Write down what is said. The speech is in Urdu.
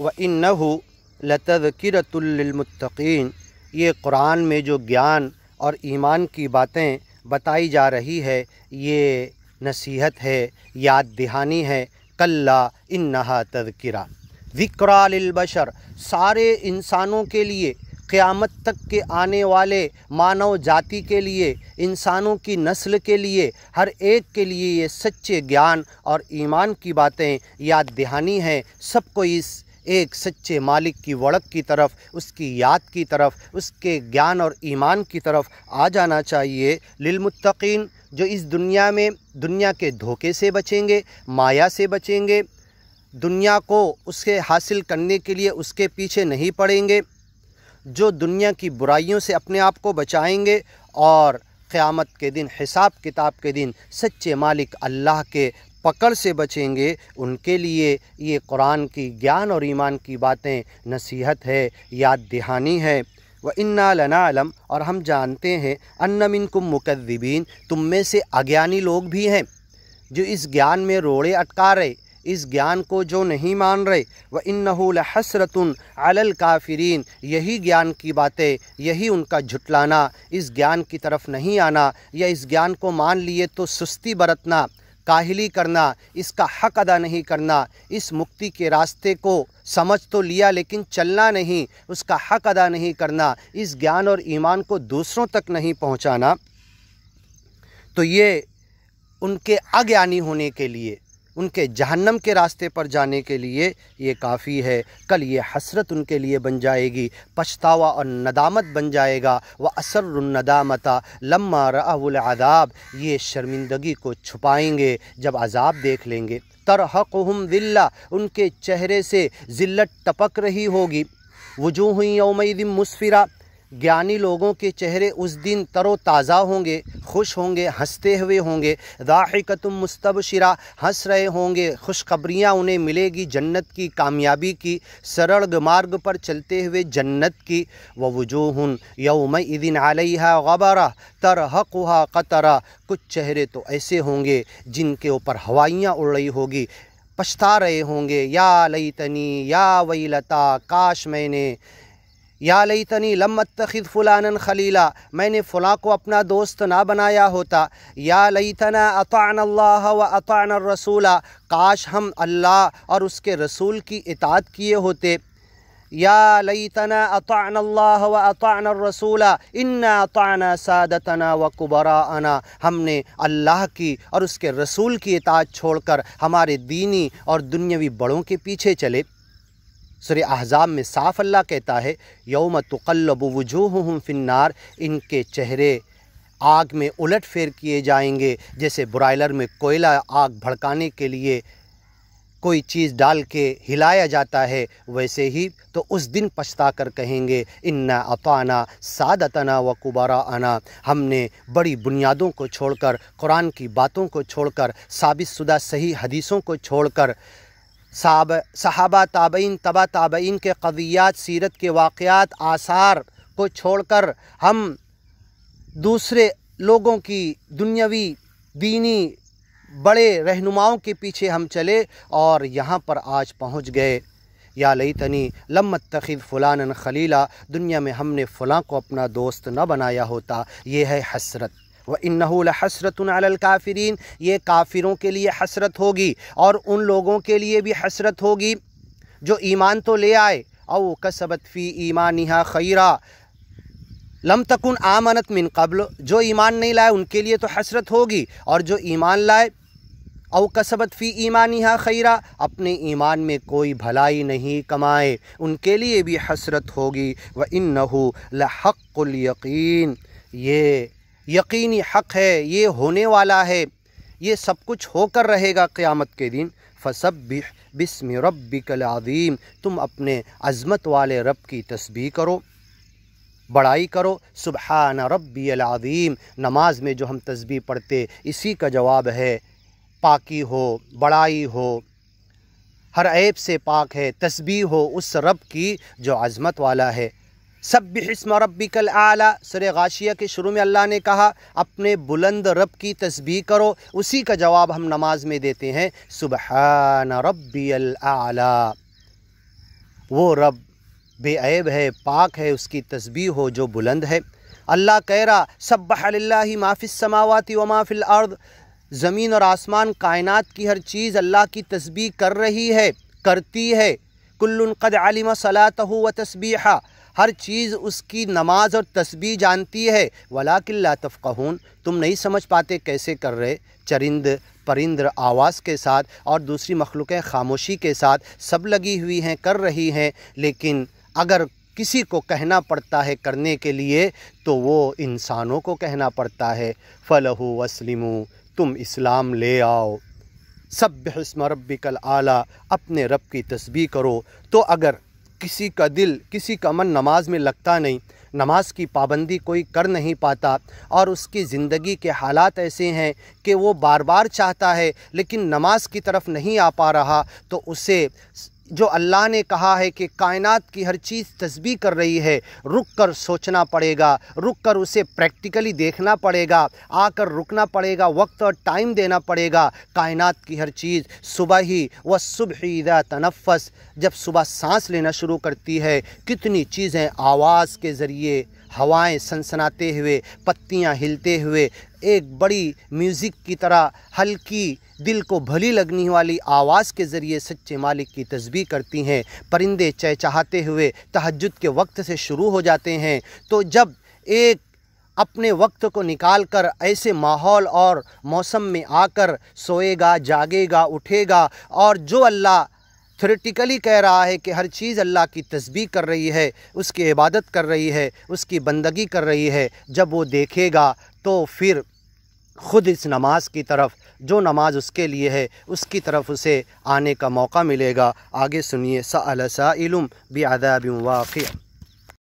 وَإِنَّهُ لَتَذْكِرَةٌ لِّلْمُتَّقِينَ، یہ قرآن میں جو گیان اور ایمان کی باتیں بتائی جا رہی ہے یہ نصیحت ہے، یاد دہانی ہے۔ کلا انہا تذکرہ، ذکریٰ للبشر، سارے انسانوں کے لیے، قیامت تک کے آنے والے مانو جاتی کے لیے، انسانوں کی نسل کے لیے، ہر ایک کے لیے یہ سچے گیان اور ایمان کی باتیں یاد دہانی ہیں۔ سب کو اس ایک سچے مالک کی وڑک کی طرف، اس کی یاد کی طرف، اس کے گیان اور ایمان کی طرف آ جانا چاہیے۔ للمتقین، جو اس دنیا میں دنیا کے دھوکے سے بچیں گے، مایا سے بچیں گے، دنیا کو اس کے حاصل کرنے کے لیے اس کے پیچھے نہیں پڑیں گے، جو دنیا کی برائیوں سے اپنے آپ کو بچائیں گے اور قیامت کے دن، حساب کتاب کے دن سچے مالک اللہ کے پکڑ سے بچیں گے، ان کے لیے یہ قرآن کی گیان اور ایمان کی باتیں نصیحت ہے، یاد دہانی ہے۔ وَإِنَّا لَنَعْلَمُ، اور ہم جانتے ہیں، أَنَّ مِنْكُمْ مُكَذِّبِينَ، تم میں سے اگیانی لوگ بھی ہیں جو اس گیان میں روڑے اٹکا رہے، اس گیان کو جو نہیں مان رہے۔ وَإِنَّهُ لَحَسْرَةٌ عَلَى الْكَافِرِينَ، یہی گیان کی باتیں، یہی ان کا جھٹلانا، اس گیان کی طرف نہیں آنا یا اس گیان کو مان لیے تو سستی برتنا، کاہلی کرنا، اس کا حق ادا نہیں کرنا، اس مکتی کے راستے کو سمجھ تو لیا لیکن چلنا نہیں، اس کا حق ادا نہیں کرنا، اس گیان اور ایمان کو دوسروں تک نہیں پہنچانا، تو یہ ان کے اگیانی ہونے کے لیے، ان کے جہنم کے راستے پر جانے کے لیے یہ کافی ہے۔ کل یہ حسرت ان کے لیے بن جائے گی، پچھتاوا اور ندامت بن جائے گا۔ وَأَسَرُّ النَّدَامَةَ لَمَّا رَأَوُا الْعَذَابَ، یہ شرمندگی کو چھپائیں گے جب عذاب دیکھ لیں گے۔ تَرْحَقُهُمْ ذِلَّةٌ، ان کے چہرے سے ذلت ٹپک رہی ہوگی۔ وُجُوهٌ يَوْمَئِذٍ مُسْفِرَةٌ، گیانی لوگوں کے چہرے اس دن تر و تازہ ہوں گے، خوش ہوں گے، ہنستے ہوئے ہوں گے۔ ضاحکۃ مستبشرہ، ہنس رہے ہوں گے، خوشخبریاں انہیں ملے گی جنت کی، کامیابی کی، سرڑ مارگ پر چلتے ہوئے جنت کی۔ ووجوہ یومئذ علیہا غبرہ ترہقہا قطرہ، کچھ چہرے تو ایسے ہوں گے جن کے اوپر ہوائیاں اڑ رہی ہوگی، پچھتا رہے ہوں گے، یا لیتنی یا ویلتا، کاش میں نے، یا لیتنی لم اتخذ فلانا خلیلا، میں نے فلاں کو اپنا دوست نہ بنایا ہوتا۔ یا لیتنا اطعنا اللہ و اطعنا الرسول، کاش ہم اللہ اور اس کے رسول کی اطاعت کیے ہوتے۔ یا لیتنا اطعنا اللہ و اطعنا الرسول انا اطعنا سادتنا و کبراءنا، ہم نے اللہ کی اور اس کے رسول کی اطاعت چھوڑ کر ہمارے دینی اور دنیاوی بڑوں کے پیچھے چلے۔ سورہ احزاب میں صاف اللہ کہتا ہے یوم تقلب وجوہہم فی النار، ان کے چہرے آگ میں الٹ پھیر کیے جائیں گے، جیسے برائلر میں کوئلہ آگ بھڑکانے کے لیے کوئی چیز ڈال کے ہلایا جاتا ہے، ویسے ہی تو اس دن پچھتا کر کہیں گے انا اطعنا سادتنا و کبراءنا، ہم نے بڑی بنیادوں کو چھوڑ کر، قرآن کی باتوں کو چھوڑ کر، ثابت شدہ صحیح حدیثوں کو چھوڑ کر، صحابہ تابعین تبع تابعین کے قضیات، سیرت کے واقعات، آثار کو چھوڑ کر ہم دوسرے لوگوں کی دنیاوی دینی بڑے رہنماؤں کے پیچھے ہم چلے اور یہاں پر آج پہنچ گئے۔ یا لیتنی لم اتخذ فلانا خلیلا، دنیا میں ہم نے فلاں کو اپنا دوست نہ بنایا ہوتا، یہ ہے حسرت۔ وَإِنَّهُ لَحَسْرَةٌ عَلَى الْكَافِرِينَ، یہ کافروں کے لیے حسرت ہوگی اور ان لوگوں کے لیے بھی حسرت ہوگی جو ایمان تو لے آئے، او کسبت فی ایمانہا خیرا لم تکن آمنت من قبل، جو ایمان نہیں لائے ان کے لیے تو حسرت ہوگی، اور جو ایمان لائے او کسبت فی ایمانہا خیرا، اپنے ایمان میں کوئی بھلائی نہیں کمائے، ان کے لیے بھی حسرت ہوگی۔ وَإِنَّهُ لَحَقُّ الْيَقِينَ، یہ یقینی حق ہے، یہ ہونے والا ہے، یہ سب کچھ ہو کر رہے گا قیامت کے دن۔ فَسَبِّحْ بِاسْمِ رَبِّكَ الْعَظِيمِ، تم اپنے عظمت والے رب کی تسبیح کرو، بڑائی کرو۔ سبحان ربی العظیم، نماز میں جو ہم تسبیح پڑھتے اسی کا جواب ہے، پاکی ہو، بڑائی ہو، ہر عیب سے پاک ہے، تسبیح ہو اس رب کی جو عظمت والا ہے۔ سبح اسم ربک الاعلی، سورہ غاشیہ کے شروع میں اللہ نے کہا اپنے بلند رب کی تسبیح کرو، اسی کا جواب ہم نماز میں دیتے ہیں، سبحان ربی الاعلی۔ وہ رب بے عیب ہے، پاک ہے، اس کی تسبیح ہو جو بلند ہے۔ اللہ کہہ رہا سبح للہ ما فی السماوات و ما فی الارض، زمین اور آسمان کائنات کی ہر چیز اللہ کی تسبیح کر رہی ہے، کرتی ہے۔ کل قد علم صلاتہ و تسبیحہ، ہر چیز اس کی نماز اور تسبیح جانتی ہے۔ ولکن لا تفقہون، تم نہیں سمجھ پاتے کیسے کر رہے۔ چرند پرند آواز کے ساتھ اور دوسری مخلوقیں خاموشی کے ساتھ سب لگی ہوئی ہیں، کر رہی ہیں، لیکن اگر کسی کو کہنا پڑتا ہے کرنے کے لیے تو وہ انسانوں کو کہنا پڑتا ہے۔ فَلَهُ وَاسْلِمُوا، تم اسلام لے آؤ۔ سبح اسم ربک الاعلیٰ، اپنے رب کی تسبیح کرو۔ تو اگر کسی کا دل، کسی کا من نماز میں لگتا نہیں، نماز کی پابندی کوئی کر نہیں پاتا، اور اس کی زندگی کے حالات ایسے ہیں کہ وہ بار بار چاہتا ہے لیکن نماز کی طرف نہیں آ پا رہا، تو اسے جو اللہ نے کہا ہے کہ کائنات کی ہر چیز تسبیح کر رہی ہے، رک کر سوچنا پڑے گا، رک کر اسے پریکٹیکلی دیکھنا پڑے گا، آ کر رکنا پڑے گا، وقت اور ٹائم دینا پڑے گا۔ کائنات کی ہر چیز صبح ہی والصبح اذا تنفس، جب صبح سانس لینا شروع کرتی ہے، کتنی چیزیں آواز کے ذریعے، ہوائیں سنسناتے ہوئے، پتیاں ہلتے ہوئے، ایک بڑی میوزک کی طرح ہلکی دل کو بھلی لگنے والی آواز کے ذریعے سچے مالک کی تسبیح کرتی ہیں۔ پرندے چہچہاتے ہوئے تہجد کے وقت سے شروع ہو جاتے ہیں۔ تو جب ایک اپنے وقت کو نکال کر ایسے ماحول اور موسم میں آ کر سوئے گا، جاگے گا، اٹھے گا، اور جو اللہ تھیوریٹیکلی کہہ رہا ہے کہ ہر چیز اللہ کی تسبیح کر رہی ہے، اس کی عبادت کر رہی ہے، اس کی بندگی کر رہی ہے، جب وہ دیکھے گا تو پھر خود اس نماز کی طرف، جو نماز اس کے لیے ہے، اس کی طرف اسے آنے کا موقع ملے گا۔ آگے سنیے سأل سائل بعذاب واقع۔